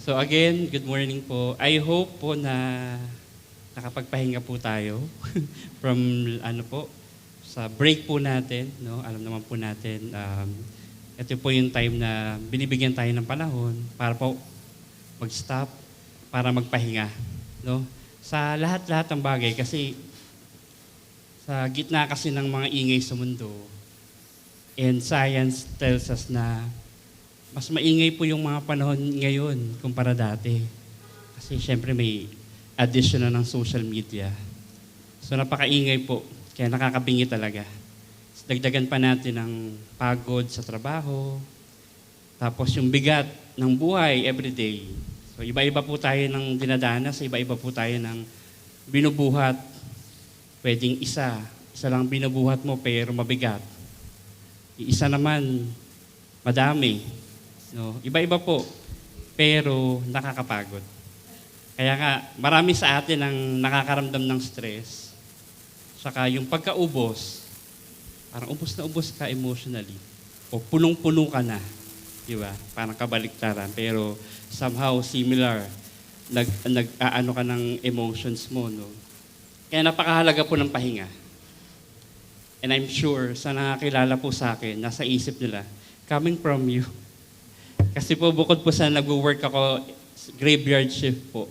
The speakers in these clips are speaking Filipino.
So again, good morning po. I hope po na nakapagpahinga po tayo from ano po, sa break po natin. No? Alam naman po natin, ito po yung time na binibigyan tayo ng panahon para po mag-stop, para magpahinga. No? Sa lahat-lahat ng bagay kasi sa gitna kasi ng mga ingay sa mundo, and science tells us na mas maingay po yung mga panahon ngayon kumpara dati. Kasi syempre may addition na ng social media. So napakaingay po, kaya nakakabingi talaga. Dagdagan pa natin ng pagod sa trabaho, tapos yung bigat ng buhay everyday. So iba-iba po tayo ng dinadanas, iba-iba po tayo ng binubuhat. Pwedeng isa lang binubuhat mo pero mabigat. Isa naman, madami. No, iba-iba po, pero nakakapagod. Kaya nga, marami sa atin ang nakakaramdam ng stress. Saka yung pagkaubos, parang ubos na ubos ka emotionally. O punong-puno ka na. Di ba? Parang kabaliktaran. Pero somehow similar. Nag-aano ka ng emotions mo. No? Kaya napakahalaga po ng pahinga. And I'm sure, sa nakakilala po sa akin, nasa isip nila, coming from you. Kasi po bukod po sa nag-work ako, graveyard shift po.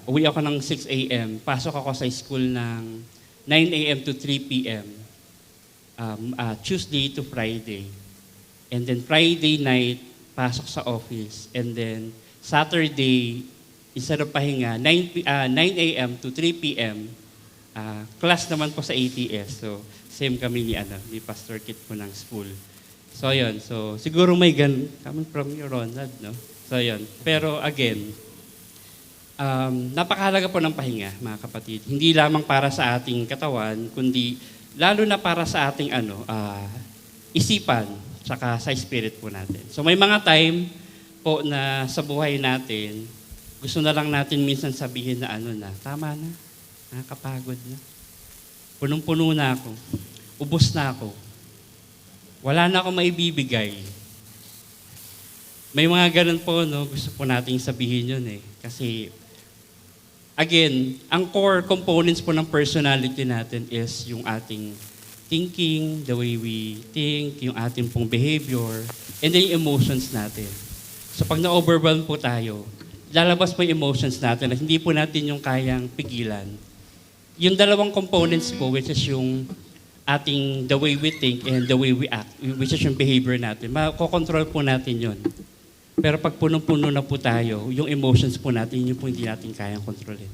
Uwi ako ng 6 a.m. Pasok ako sa school ng 9 a.m. to 3 p.m. Tuesday to Friday. And then Friday night, pasok sa office. And then Saturday, instead of pahinga, 9 a.m. to 3 p.m., class naman po sa ATS. So, same kami ni Pastor Kit po ng school. So, yun. So, siguro may coming from you, Ronald, no? So, yun. Pero, again, napakahalaga po ng pahinga, mga kapatid. Hindi lamang para sa ating katawan, kundi lalo na para sa ating isipan, tsaka sa spirit po natin. So, may mga time po na sa buhay natin, gusto na lang natin minsan sabihin na tama na, nakakapagod na. Punong-puno na ako. Ubos na ako. Wala na akong maibibigay. May mga ganun po, no? Gusto po nating sabihin yun eh. Kasi, again, ang core components po ng personality natin is yung ating thinking, the way we think, yung ating pong behavior, and then yung emotions natin. So pag na-overwhelm po tayo, lalabas po yung emotions natin at hindi po natin yung kayang pigilan. Yung dalawang components po, which is yung ating the way we think and the way we act, which is yung behavior natin, makokontrol po natin yun. Pero pag punong-puno na po tayo, yung emotions po natin, yun po hindi natin kayang kontrolin.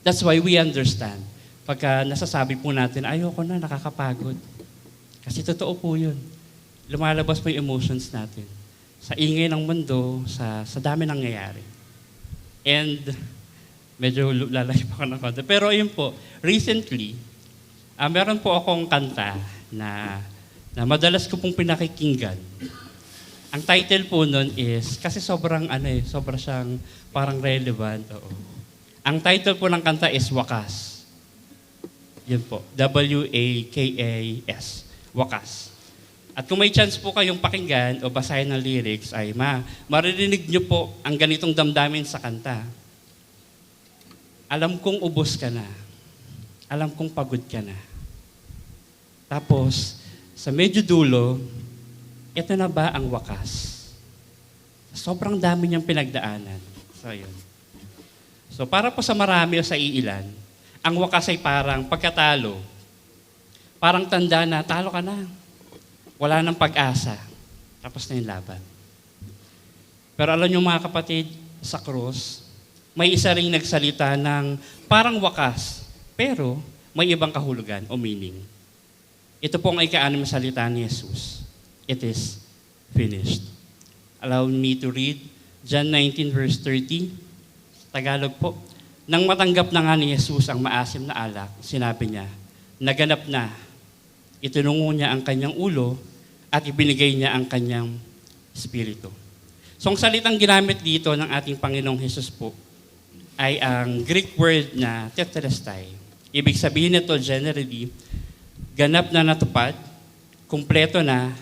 That's why we understand. Pagka nasasabi po natin, ayoko na, nakakapagod. Kasi totoo po yun. Lumalabas po yung emotions natin. Sa ingay ng mundo, sa dami nangyayari. And medyo lalayo pa ako ng konti. Pero yun po, recently, meron po akong kanta na madalas ko pong pinakikinggan. Ang title po nun is, kasi sobrang sobrang siyang parang relevant. Oo. Ang title po ng kanta is Wakas. Yun po, W-A-K-A-S, Wakas. At kung may chance po kayong pakinggan o basahin ng lyrics, ay maririnig nyo po ang ganitong damdamin sa kanta. Alam kong ubos ka na. Alam kong pagod ka na. Tapos, sa medyo dulo, ito na ba ang wakas? Sobrang dami niyang pinagdaanan. So, yun. So, para po sa marami o sa iilan, ang wakas ay parang pagkatalo. Parang tanda na, talo ka na. Wala nang pag-asa. Tapos na yung laban. Pero alam niyo mga kapatid, sa krus, may isa ring nagsalita ng parang wakas, pero may ibang kahulugan o meaning. Ito po ang ika-6 na salita ni Jesus. It is finished. Allow me to read John 19 verse 30. Tagalog po. Nang matanggap na nga ni Jesus ang maasim na alak, sinabi niya, naganap na. Itinungo niya ang kanyang ulo at ibinigay niya ang kanyang espiritu. So ang salitang ginamit dito ng ating Panginoong Jesus po ay ang Greek word na tetelestai. Ibig sabihin nito generally, ganap na natupad, kumpleto na,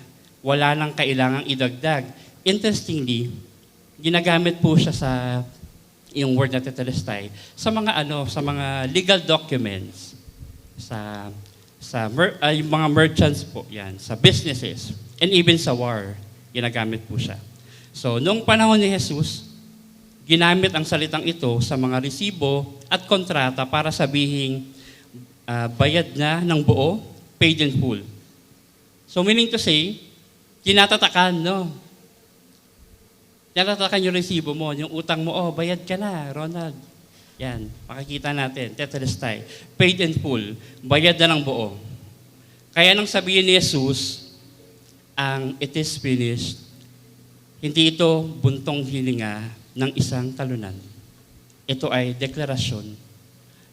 wala nang kailangang idagdag. Interestingly, ginagamit po siya sa yung word na tetelestai sa mga legal documents, yung mga merchants po yan, sa businesses, and even sa war, ginagamit po siya. So, noong panahon ni Jesus, ginamit ang salitang ito sa mga resibo at kontrata para sabihing bayad na ng buo, paid in full. So, meaning to say, tinatatakan, no? Tinatatakan yung resibo mo, yung utang mo, bayad ka na, Ronald. Yan, makikita natin, tetelestai. Paid in full, bayad na ng buo. Kaya nang sabihin ni Jesus, ang it is finished, hindi ito buntong hilinga ng isang talunan. Ito ay deklarasyon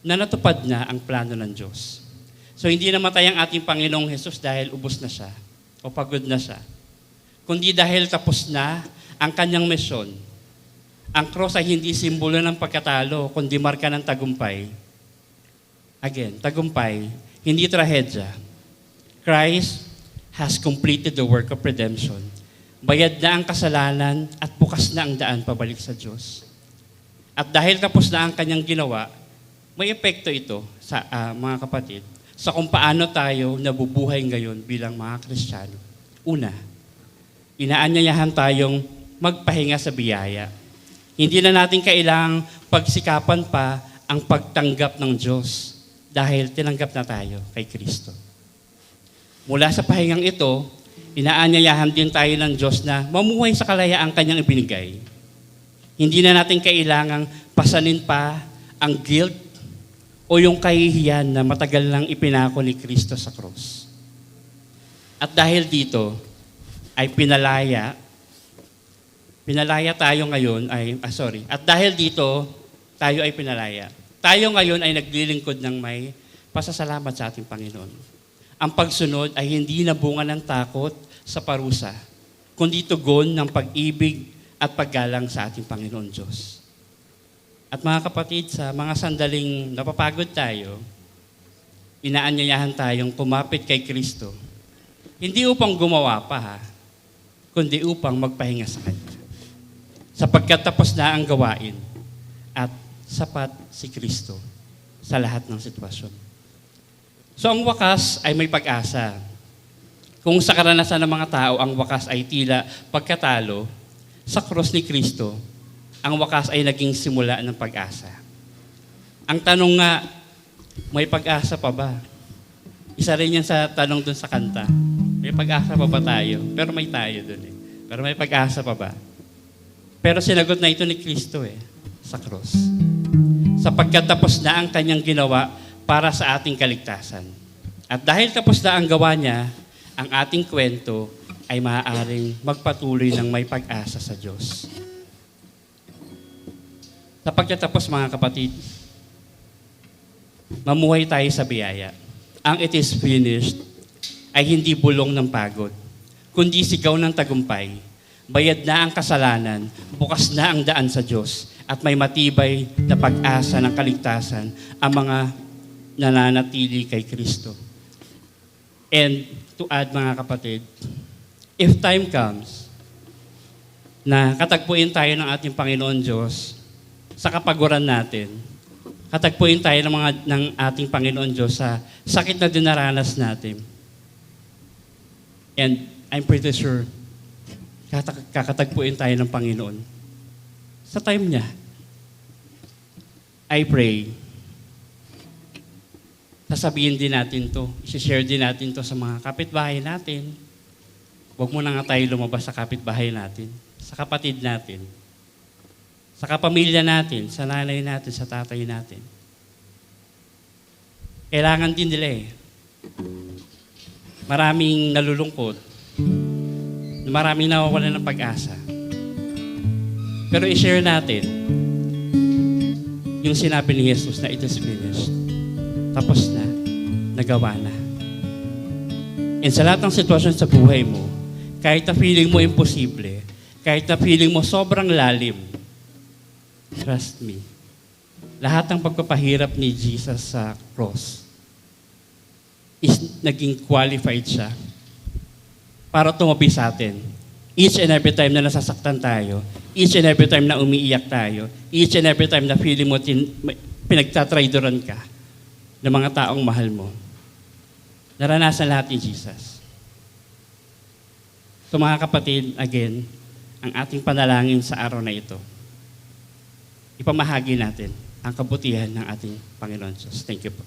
na natupad na ang plano ng Diyos. So hindi namatay ang ating Panginoong Jesus dahil ubos na siya o pagod na siya, kundi dahil tapos na ang kanyang misyon. Ang cross ay hindi simbolo ng pagkatalo, kundi marka ng tagumpay. Again, tagumpay, hindi trahedya. Christ has completed the work of redemption. Bayad na ang kasalanan at bukas na ang daan pabalik sa Diyos. At dahil tapos na ang kanyang ginawa, may epekto ito sa mga kapatid sa kung paano tayo nabubuhay ngayon bilang mga Kristiyano. Una, inaanyayahan tayong magpahinga sa biyaya. Hindi na natin kailangang pagsikapan pa ang pagtanggap ng Diyos dahil tinanggap na tayo kay Kristo. Mula sa pahingang ito, inaanyayahan din tayo ng Diyos na mamuhay sa kalayaang kanyang ibinigay. Hindi na natin kailangang pasanin pa ang guilt o yung kahihiyan na matagal nang ipinako ni Kristo sa cross. At dahil dito ay pinalaya tayo ngayon at dahil dito tayo ay pinalaya. Tayo ngayon ay naglilingkod ng may pasasalamat sa ating Panginoon. Ang pagsunod ay hindi na bunga ng takot sa parusa, kundi tugon ng pag-ibig at paggalang sa ating Panginoon Diyos. At mga kapatid, sa mga sandaling napapagod tayo, inaanyayahan tayong kumapit kay Kristo. Hindi upang gumawa pa, kundi upang magpahinga sa Kanya. Sapagkat tapos na ang gawain at sapat si Kristo sa lahat ng sitwasyon. So ang wakas ay may pag-asa. Kung sa karanasan ng mga tao, ang wakas ay tila pagkatalo, sa krus ni Kristo, ang wakas ay naging simula ng pag-asa. Ang tanong nga, may pag-asa pa ba? Isa rin yan sa tanong dun sa kanta. May pag-asa pa ba tayo? Pero may tayo dun eh. Pero may pag-asa pa ba? Pero sinagot na ito ni Kristo sa krus. Sapagkat tapos na ang kanyang ginawa para sa ating kaligtasan. At dahil tapos na ang gawa niya, ang ating kwento ay maaaring magpatuloy ng may pag-asa sa Diyos. Sa pagkatapos mga kapatid, mamuhay tayo sa biyaya. Ang it is finished ay hindi bulong ng pagod, kundi sigaw ng tagumpay. Bayad na ang kasalanan, bukas na ang daan sa Diyos, at may matibay na pag-asa ng kaligtasan ang mga nananatili kay Kristo. And to add mga kapatid, if time comes na katagpuin tayo ng ating Panginoon Diyos sa kapaguran natin, katagpuin tayo ng ating Panginoon Diyos sa sakit na dinaranas natin, and I'm pretty sure kakatagpuin tayo ng Panginoon sa time niya. I pray, sasabihin din natin to, isi-share din natin to sa mga kapitbahay natin. Huwag mo na nga tayo lumabas sa kapitbahay natin, sa kapatid natin, sa kapamilya natin, sa nanay natin, sa tatay natin. Kailangan din nila Maraming nalulungkot, maraming nawawalan ng pag-asa. Pero i-share natin yung sinabi ni Jesus na it is finished. Tapos na, nagawa na. And sa lahat ng sitwasyon sa buhay mo, kahit na feeling mo imposible, kahit na feeling mo sobrang lalim, trust me, lahat ng pagpapahirap ni Jesus sa cross is naging qualified siya para tumabi sa atin Each and every time na nasasaktan tayo, each and every time na umiiyak tayo, each and every time na feeling mo pinagtatraidoran ka ng mga taong mahal mo, naranasan lahat ni Jesus. So mga kapatid, again, ang ating panalangin sa araw na ito, ipamahagi natin ang kabutihan ng ating Panginoon Jesus. Thank you po.